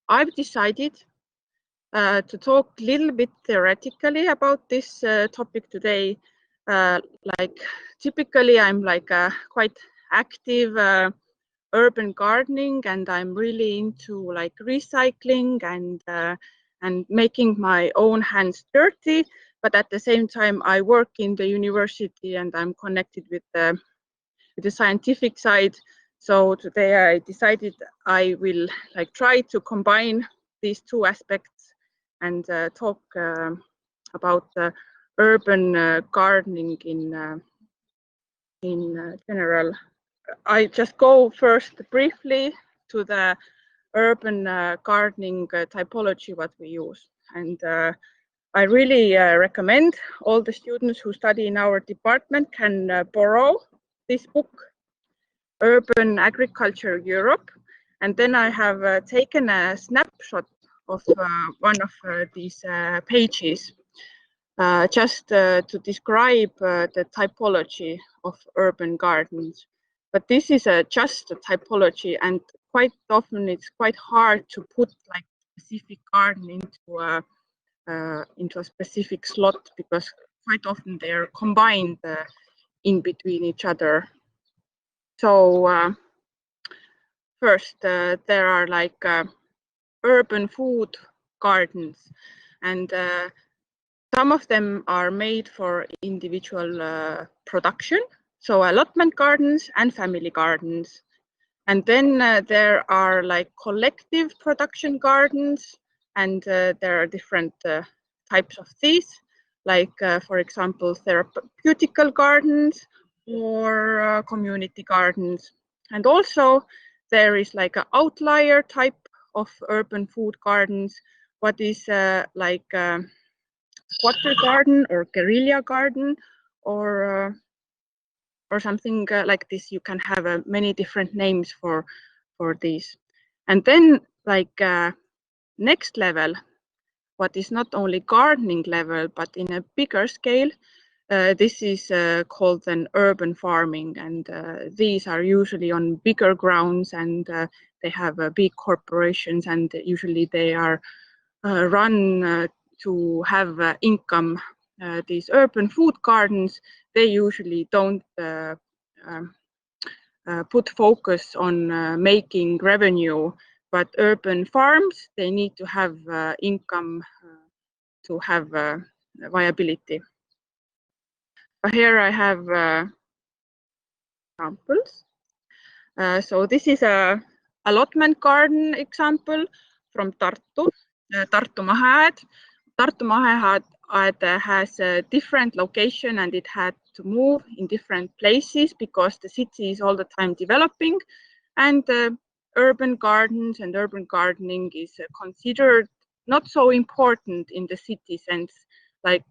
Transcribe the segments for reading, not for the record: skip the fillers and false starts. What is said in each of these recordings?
I've decided to talk a little bit theoretically about this topic today. Like typically I'm like a quite active urban gardening, and I'm really into like recycling and making my own hands dirty. But at the same time, I work in the university and I'm connected with the scientific side. So today I decided I will like try to combine these two aspects and talk about urban gardening in general. I just go first briefly to the urban gardening typology what we use, and I really recommend all the students who study in our department can borrow this book, Urban Agriculture Europe. And then I have taken a snapshot of one of these pages just to describe the typology of urban gardens. But this is just a typology, and quite often it's quite hard to put like specific garden into a specific slot, because quite often they're combined in between each other. So first, there are like urban food gardens, and some of them are made for individual production, so allotment gardens and family gardens. And then there are like collective production gardens, and there are different types of these, like for example, therapeutical gardens or community gardens. And also there is like an outlier type of urban food gardens, what is like squatter garden or guerrilla garden or something like this. You can have many different names for these. And then like next level, what is not only gardening level but in a bigger scale, this is called an urban farming, and these are usually on bigger grounds, and they have big corporations, and usually they are run to have income. These urban food gardens, they usually don't put focus on making revenue, but urban farms, they need to have income to have viability. Here I have examples. So this is a allotment garden example from Tartu, Tartu Maheaed. Tartu Maheaed has a different location, and it had to move in different places because the city is all the time developing, and urban gardens and urban gardening is considered not so important in the city sense, like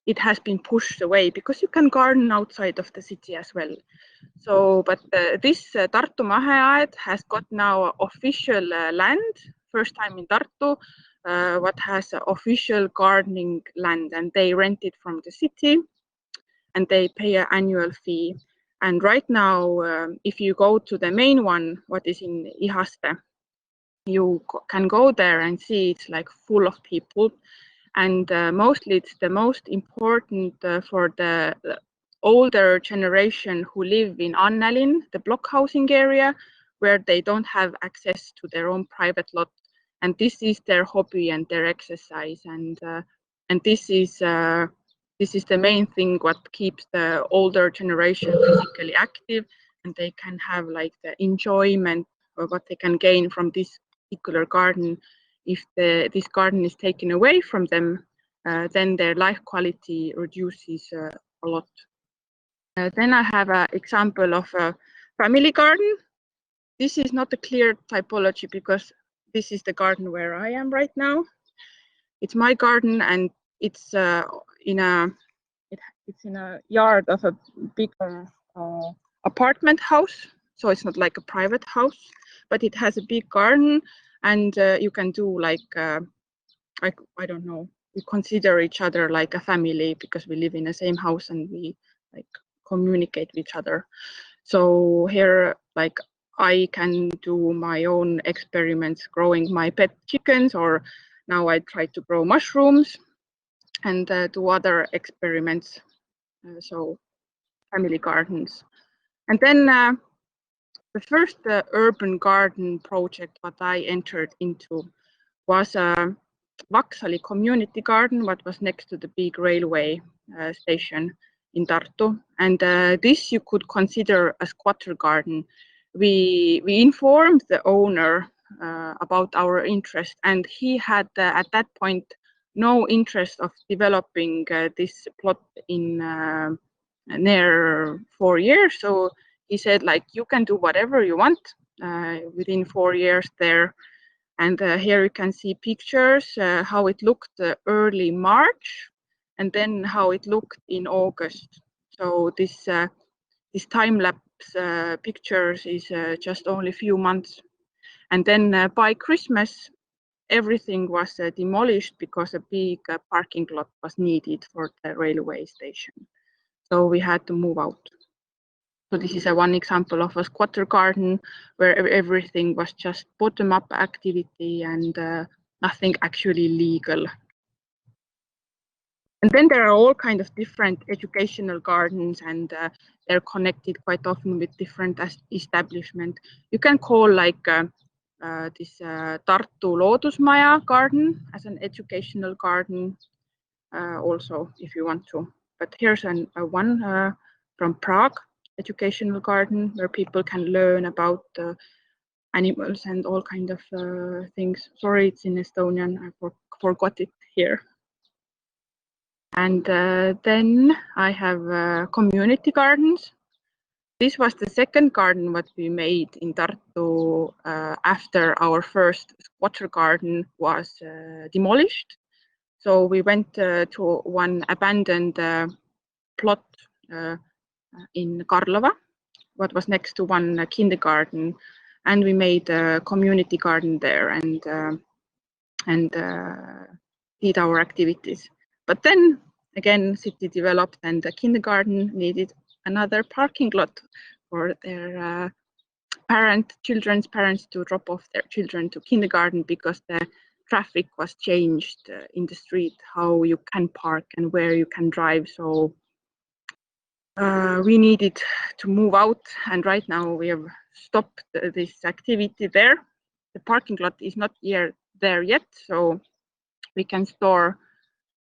it has been pushed away because you can garden outside of the city as well. So, but this Tartu Maheaed has got now official land, first time in Tartu, what has official gardening land, and they rent it from the city and they pay an annual fee. And right now, if you go to the main one, what is in Ihaste, you can go there and see it's like full of people. And mostly it's the most important for the older generation who live in Annelin, the block housing area, where they don't have access to their own private lot. And this is their hobby and their exercise. And this is the main thing what keeps the older generation physically active, and they can have like the enjoyment of what they can gain from this particular garden. If this garden is taken away from them, then their life quality reduces a lot. Then I have an example of a family garden. This is not a clear typology because this is the garden where I am right now. It's my garden, and it's in a yard of a big apartment house. So it's not like a private house, but it has a big garden, and you can do like I don't know, we consider each other like a family because we live in the same house and we like communicate with each other. So here, like I can do my own experiments growing my pet chickens, or now I try to grow mushrooms and do other experiments, so family gardens. And then the first urban garden project that I entered into was a Vaksali community garden, what was next to the big railway station in Tartu. And this you could consider a squatter garden. We informed the owner about our interest, and he had at that point no interest of developing this plot in near 4 years. So he said, like, you can do whatever you want within 4 years there. And here you can see pictures, how it looked early March, and then how it looked in August. So this time-lapse pictures is just only a few months. And then by Christmas, everything was demolished because a big parking lot was needed for the railway station. So we had to move out. So this is one example of a squatter garden where everything was just bottom-up activity and nothing actually legal. And then there are all kinds of different educational gardens, and they're connected quite often with different establishments. You can call like this Tartu Loodusmaja garden as an educational garden also, if you want to. But here's one from Prague, educational garden, where people can learn about animals and all kinds of things. Sorry, it's in Estonian. I forgot it here. And then I have community gardens. This was the second garden what we made in Tartu after our first squatter garden was demolished. So we went to one abandoned plot in Karlova, what was next to one kindergarten, and we made a community garden there and did our activities. But then again, city developed, and the kindergarten needed another parking lot for their children's parents to drop off their children to kindergarten, because the traffic was changed in the street, how you can park and where you can drive. So we needed to move out, and right now we have stopped this activity there. The parking lot is not there yet, so we can store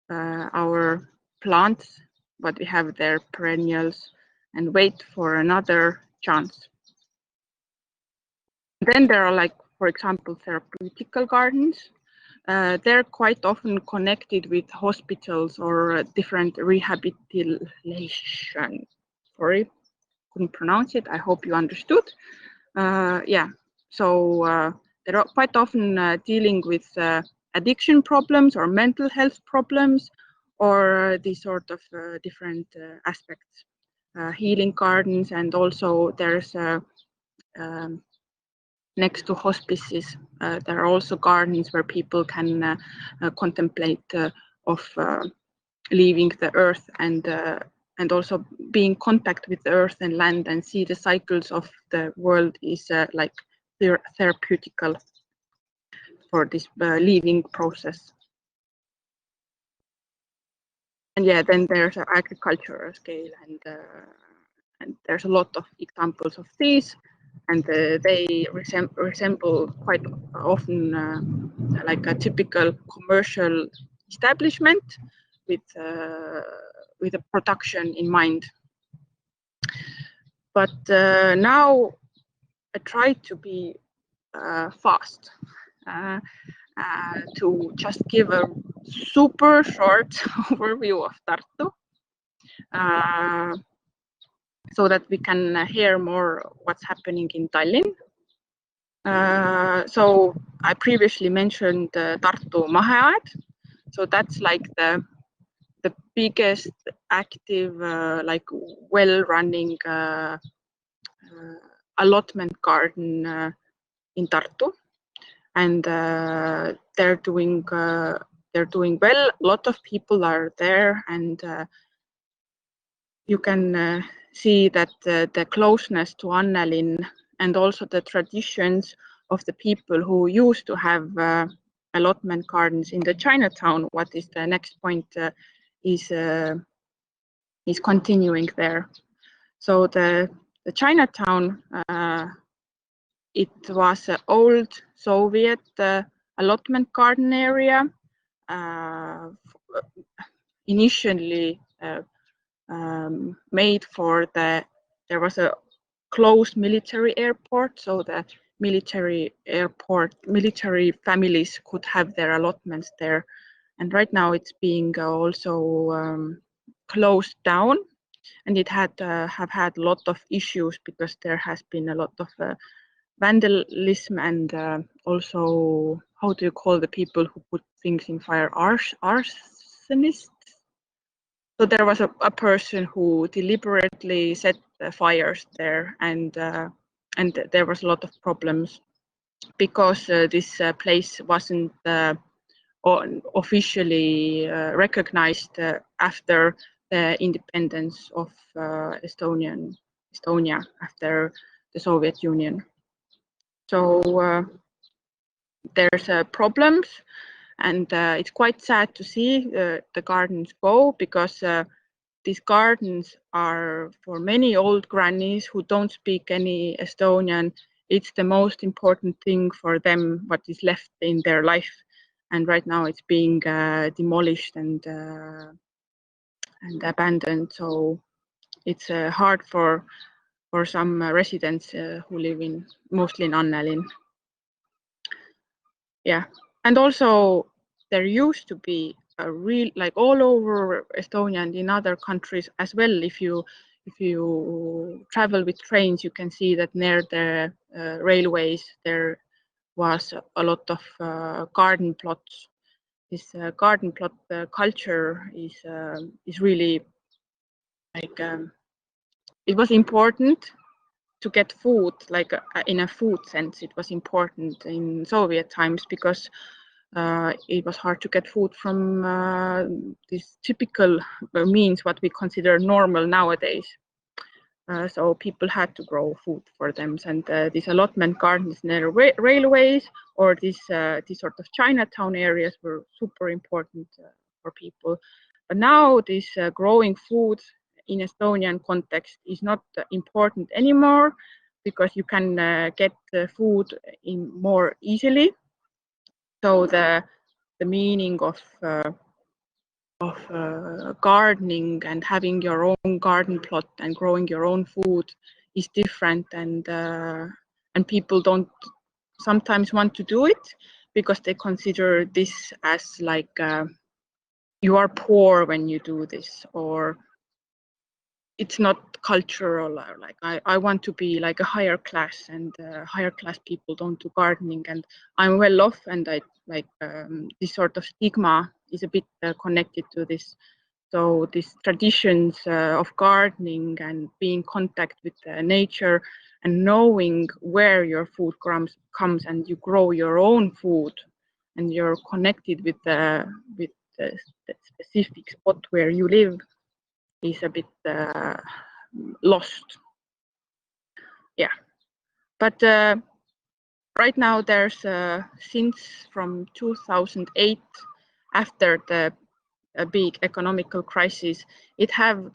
our plants, what we have there, perennials, and wait for another chance. Then there are, like, for example, therapeutical gardens. They're quite often connected with hospitals or different rehabilitation. Sorry, couldn't pronounce it. I hope you understood. Yeah, so they're quite often dealing with addiction problems or mental health problems, or these sort of different aspects. Healing gardens, and also there's next to hospices, there are also gardens where people can contemplate of leaving the earth and also be in contact with the earth and land and see the cycles of the world is like therapeutical for this leaving process. And yeah, then there's an agricultural scale, and there's a lot of examples of these, and they resemble quite often like a typical commercial establishment with a production in mind. But now I try to be fast, to just give a super short overview of Tartu, so that we can hear more what's happening in Tallinn. So I previously mentioned Tartu Maheaed. So that's like the biggest active, like well-running allotment garden in Tartu, and they're doing well. A lot of people are there, and you can see that the closeness to Annelin and also the traditions of the people who used to have allotment gardens in the Chinatown. What is the next point is continuing there. So the Chinatown, it was an old Soviet allotment garden area, initially made for there was a close military airport, so the military families could have their allotments there. And right now it's being also closed down, and it have had a lot of issues because there has been a lot of vandalism and also, how do you call the people who put things in fire? Arsonists. So there was a person who deliberately set fires there, and there was a lot of problems because this place wasn't officially recognized after the independence of Estonia after the Soviet Union. So there's problems, and it's quite sad to see the gardens go, because these gardens are for many old grannies who don't speak any Estonian. It's the most important thing for them, what is left in their life. And right now it's being demolished and abandoned. So it's hard for some residents who live mostly in Annelin. Yeah, and also there used to be a real, like all over Estonia and in other countries as well. If you travel with trains, you can see that near the railways there was a lot of garden plots. This garden plot culture is really like it was important to get food, like in a food sense. It was important in Soviet times because it was hard to get food from these typical means, what we consider normal nowadays. So people had to grow food for them, and these allotment gardens near railways or these sort of Chinatown areas were super important for people. But now this growing food in Estonian context is not important anymore, because you can get food in more easily. So the meaning of gardening and having your own garden plot and growing your own food is different, and people don't sometimes want to do it because they consider this as like you are poor when you do this, or it's not cultural, or like I want to be like a higher class, and higher class people don't do gardening, and I'm well off, and I like this sort of stigma is a bit connected to this. So these traditions of gardening and being in contact with nature and knowing where your food comes and you grow your own food and you're connected with the specific spot where you live is a bit lost. Yeah, but right now there's since from 2008, after the big economical crisis, it have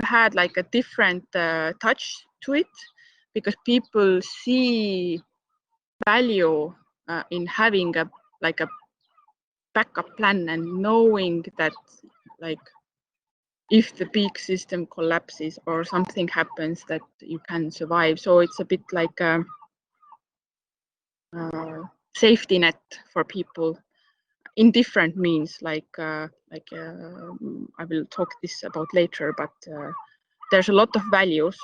had like a different touch to it, because people see value in having a backup plan and knowing that like if the big system collapses or something happens, that you can survive. So it's a bit like a safety net for people in different means, like I will talk this about later, but there's a lot of values,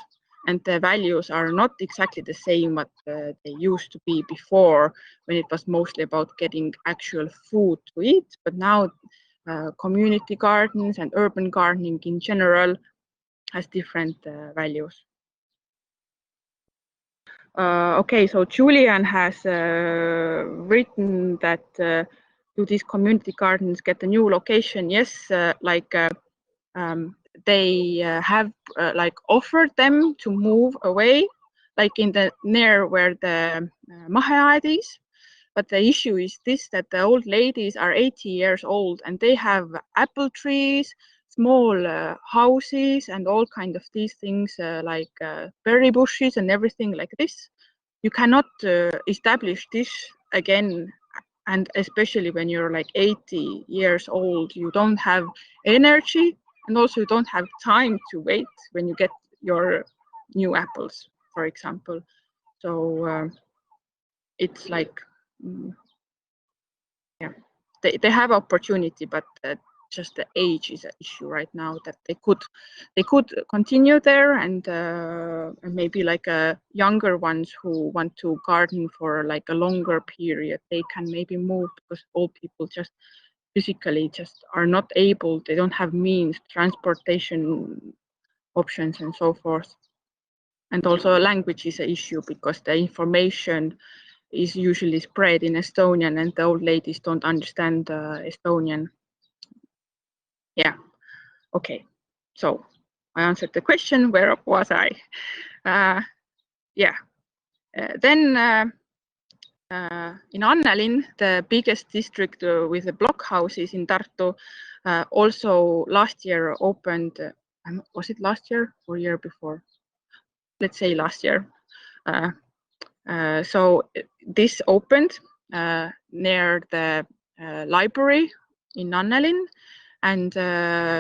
and the values are not exactly the same what they used to be before, when it was mostly about getting actual food to eat. But now community gardens and urban gardening in general has different values. Okay, so Julian has written that do these community gardens get a new location? Yes, they have like offered them to move away, like in the near where the maheaed is. But the issue is this, that the old ladies are 80 years old and they have apple trees, small houses and all kind of these things like berry bushes and everything like this. You cannot establish this again, and especially when you're like 80 years old, you don't have energy and also you don't have time to wait when you get your new apples, for example. So it's like, yeah, they have opportunity, but just the age is an issue right now, that they could continue there, and maybe like younger ones who want to garden for like a longer period, they can maybe move, because old people just physically just are not able, they don't have means, transportation options and so forth. And also language is an issue, because the information is usually spread in Estonian and the old ladies don't understand Estonian. Yeah, okay. So I answered the question, where was I? Yeah, then in Annelinn, the biggest district with the block houses in Tartu, also last year opened, was it last year or year before? Let's say last year. So this opened near the library in Annelinn. And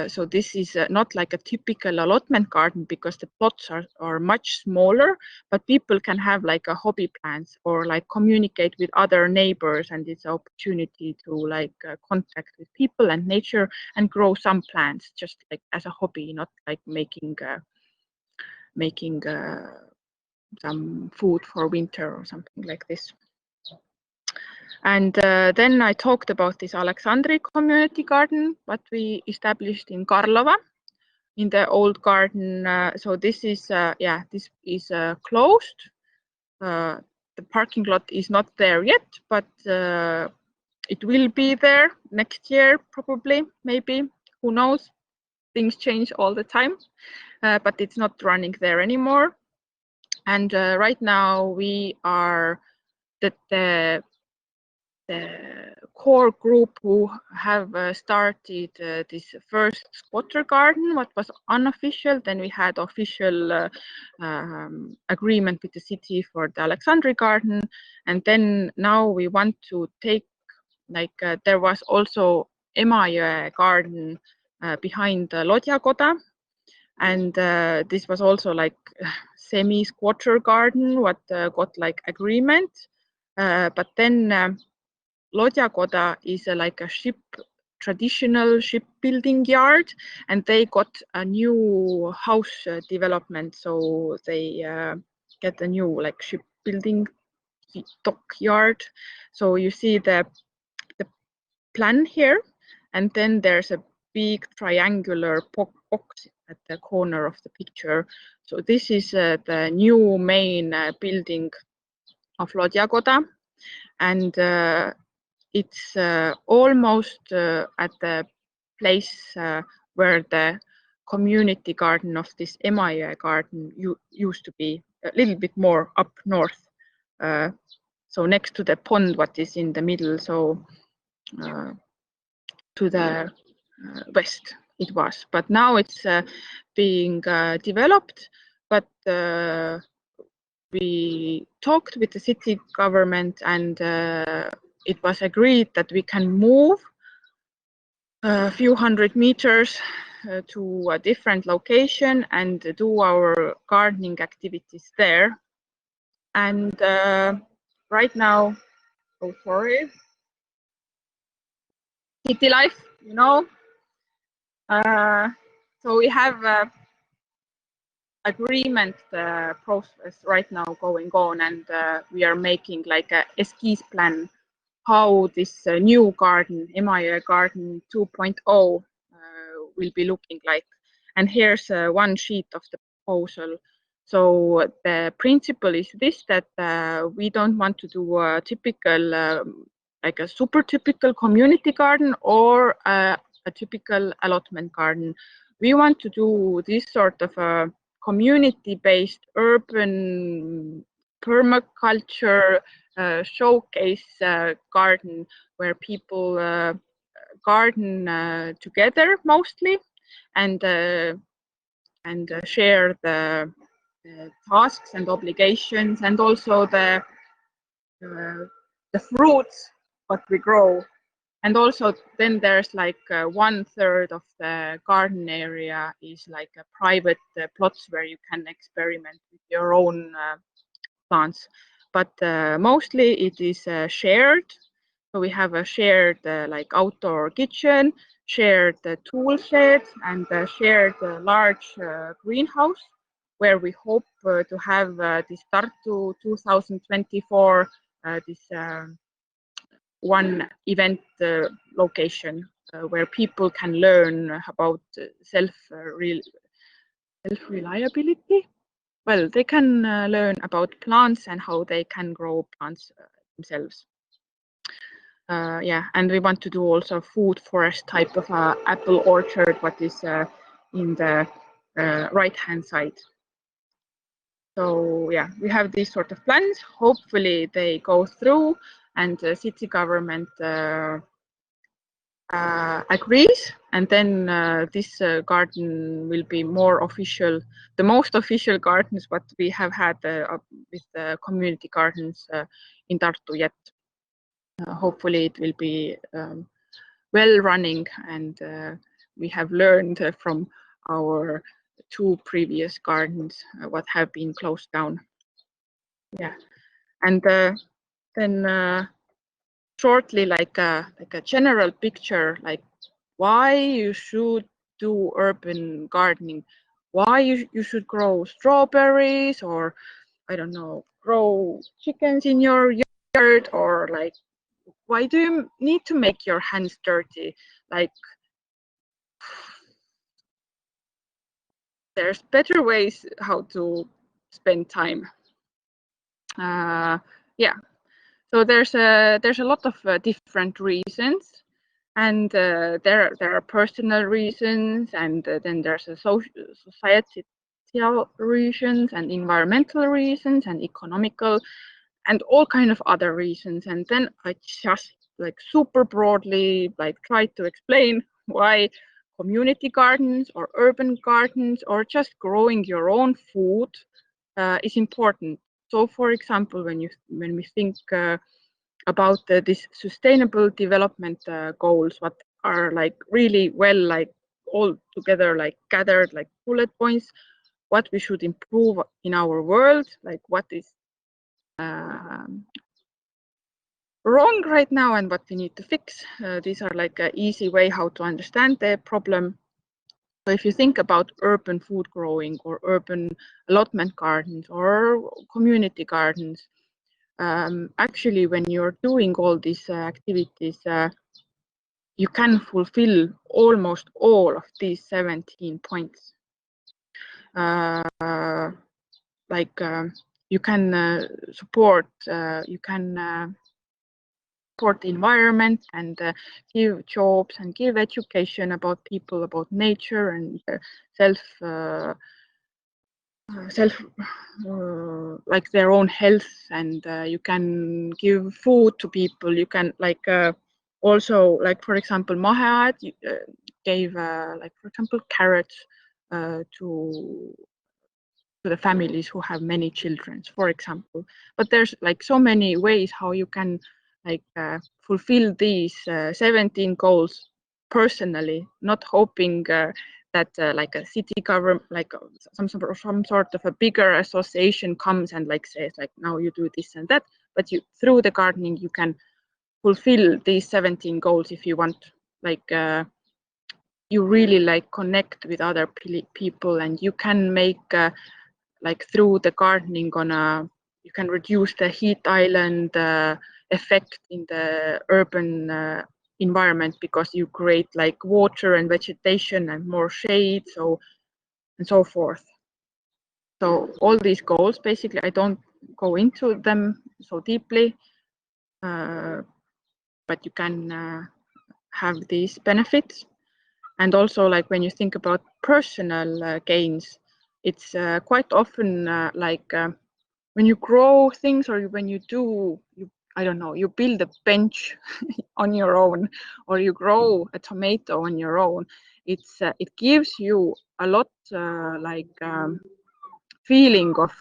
so this is not like a typical allotment garden, because the plots are much smaller, but people can have like a hobby plants or like communicate with other neighbors, and it's an opportunity to like contact with people and nature and grow some plants just like as a hobby, not like making some food for winter or something like this. And then I talked about this Alexandra community garden, what we established in Karlova, in the old garden. So this is, yeah, this is closed. The parking lot is not there yet, but it will be there next year, probably, maybe, who knows? Things change all the time, but it's not running there anymore. And right now we are the core group who have started this first squatter garden, what was unofficial. Then we had official agreement with the city for the Alexandra garden. And then now we want to take, like there was also Emajõe garden behind the Lodjakoda. And this was also like semi-squatter garden, what got like agreement. But then Lodjakoda is like a traditional shipbuilding yard, and they got a new house development. So they get a new like shipbuilding dockyard. So you see the plan here, and then there's a big triangular box at the corner of the picture. So this is the new main building of Lodjakoda, and it's almost at the place where the community garden of this Emajõe garden used to be, a little bit more up north. So next to the pond, what is in the middle, so to the west it was. But now it's being developed, but we talked with the city government, and it was agreed that we can move a few hundred meters to a different location and do our gardening activities there. And right now, oh sorry, city life, you know. So we have agreement process right now going on, and we are making like a esquisse plan how this new garden, Emajõe garden 2.0, will be looking like. And here's one sheet of the proposal. So the principle is this, that we don't want to do a typical, like a super typical community garden or a typical allotment garden. We want to do this sort of community-based urban permaculture showcase garden where people garden together mostly and share the tasks and obligations, and also the fruits what we grow. And also then there's like 1/3 of the garden area is like a private plots where you can experiment with your own plants. But mostly it is shared. So we have a shared like outdoor kitchen, shared tool shed, and shared large greenhouse where we hope to have this Tartu 2024 this one event location where people can learn about self-reliability. Well, they can learn about plants and how they can grow plants themselves. Yeah, and we want to do also food forest type of apple orchard, what is in the right-hand side. So yeah, we have these sort of plans. Hopefully they go through and the city government agrees, and then this garden will be more official, the most official gardens what we have had with the community gardens in Tartu yet. Hopefully it will be well running, and we have learned from our 2 previous gardens what have been closed down. Yeah, and then shortly like a general picture, like why you should do urban gardening, why you should grow strawberries, or I don't know, grow chickens in your yard, or like why do you need to make your hands dirty? Like there's better ways how to spend time. Yeah, so there's a lot of different reasons, and there are personal reasons, and then there's a societal reasons, and environmental reasons, and economical, and all kind of other reasons. And then I just like super broadly like try to explain why community gardens or urban gardens or just growing your own food is important. So for example, when we think about these sustainable development goals, what are like really well like all together like gathered like bullet points, what we should improve in our world, like what is wrong right now and what we need to fix. These are like an easy way how to understand the problem. So if you think about urban food growing or urban allotment gardens or community gardens, actually when you're doing all these activities, you can fulfill almost all of these 17 points. You can support support the environment and give jobs and give education about people, about nature and like their own health, and you can give food to people. You can like also like for example Mahead gave like for example carrots to the families who have many children, for example. But there's like so many ways how you can like fulfill these 17 goals personally, not hoping that like a city government, like some sort of a bigger association comes and like says like now you do this and that. But you through the gardening you can fulfill these 17 goals if you want. Like you really like connect with other people, and you can make like through the gardening you can reduce the heat island effect in the urban environment, because you create like water and vegetation and more shade, so and so forth. So all these goals, basically, I don't go into them so deeply, but you can have these benefits. And also like when you think about personal gains, it's quite often like when you grow things, or when you do, I don't know, you build a bench on your own, or you grow a tomato on your own. It gives you a lot like feeling of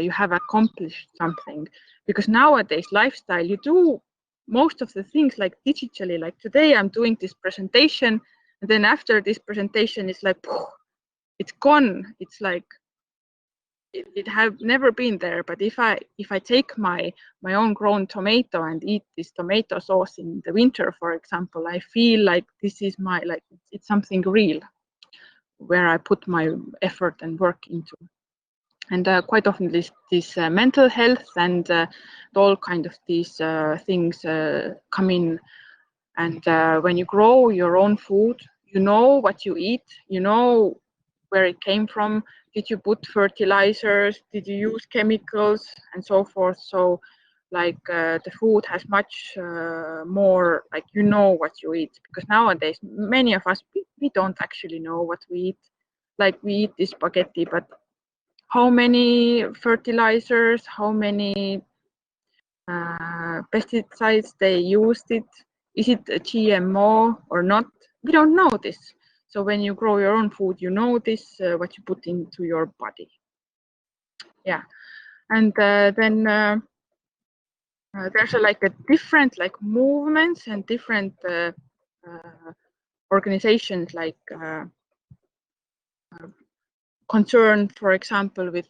you have accomplished something, because nowadays lifestyle, you do most of the things like digitally. Like today I'm doing this presentation, and then after this presentation it's like it's gone. It's like it have never been there. But if I take my own grown tomato and eat this tomato sauce in the winter, for example, I feel like this is my, like, it's something real where I put my effort and work into. And quite often this mental health and all kind of these things come in. And when you grow your own food, you know what you eat, you know where it came from. Did you put fertilizers? Did you use chemicals and so forth? So like the food has much more, like, you know what you eat, because nowadays many of us, we don't actually know what we eat. Like we eat this spaghetti, but how many fertilizers, how many pesticides they used it, is it a GMO or not? We don't know this. So when you grow your own food, you know this, what you put into your body. Yeah. And then there's like a different like movements and different organizations like concerned, for example, with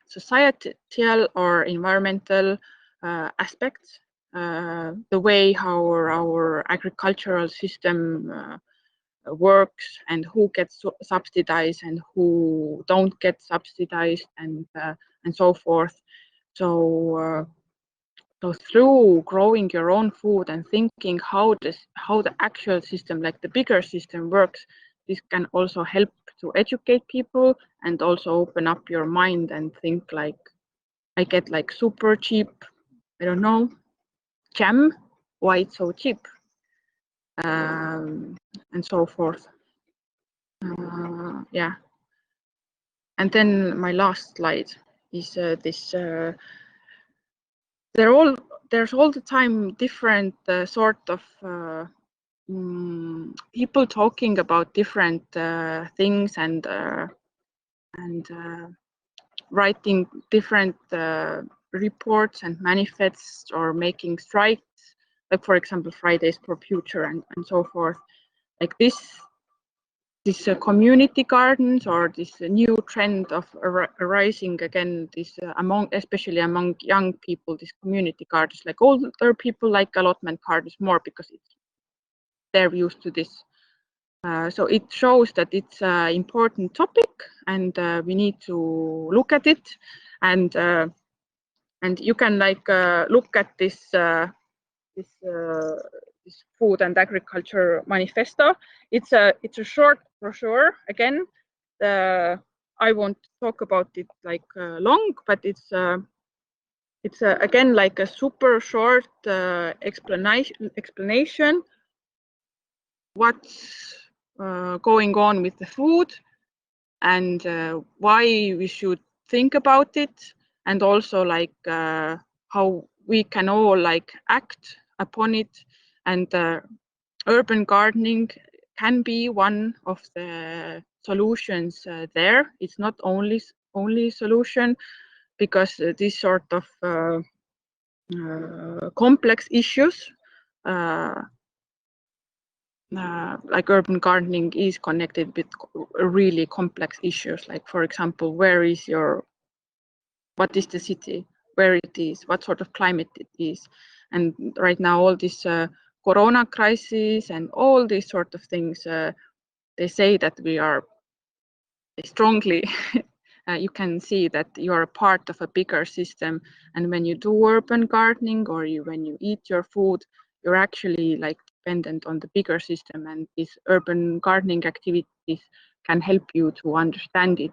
societal or environmental aspects, the way how our agricultural system works, and who gets subsidized and who don't get subsidized, and so forth. So through growing your own food and thinking how the actual system, like the bigger system, works, this can also help to educate people and also open up your mind and think like, I get like super cheap, I don't know, jam, why it's so cheap, and so forth. Yeah. And then my last slide is this. There's all the time different sort of people talking about different things, and writing different reports and manifests, or making strikes, like for example Fridays for Future and so forth. Like this community gardens, or this new trend of arising again, this especially among young people, this community gardens. Like older people like allotment gardens more because they're used to this. So it shows that it's an important topic, and we need to look at it. And you can like look at this Food and Agriculture Manifesto. It's a short brochure. Again, I won't talk about it like long, but it's again like a super short explanation what's going on with the food, and why we should think about it, and also like how we can all like act upon it. And urban gardening can be one of the solutions there. It's not only solution, because these sort of complex issues like urban gardening is connected with really complex issues, like for example, what is the city, where it is, what sort of climate it is. And right now all this corona crisis and all these sort of things, they say that we are strongly you can see that you are a part of a bigger system, and when you do urban gardening, or when you eat your food, you're actually like dependent on the bigger system, and these urban gardening activities can help you to understand it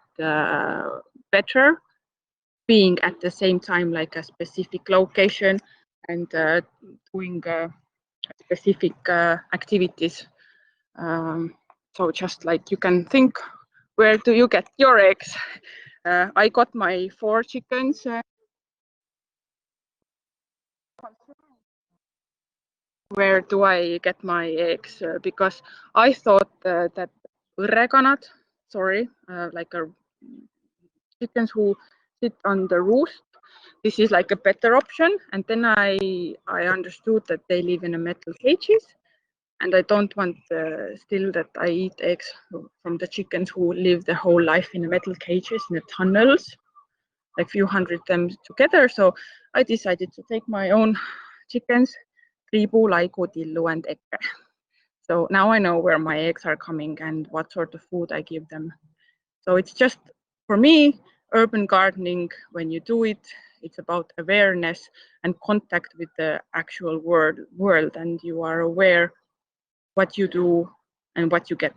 better, being at the same time like a specific location, and doing specific activities. So just like you can think, where do you get your eggs? I got my 4 chickens. Where do I get my eggs? Because I thought that õrrekanad, sorry, like chickens who sit on the roost, this is like a better option. And then I understood that they live in a metal cages, and I don't want still that I eat eggs from the chickens who live their whole life in metal cages in the tunnels, like few hundred them together. So I decided to take my own chickens, Triibu, Laiku, Tillu, and Eke. So now I know where my eggs are coming and what sort of food I give them. So it's just, for me, urban gardening, when you do it, it's about awareness and contact with the actual world, and you are aware what you do and what you get.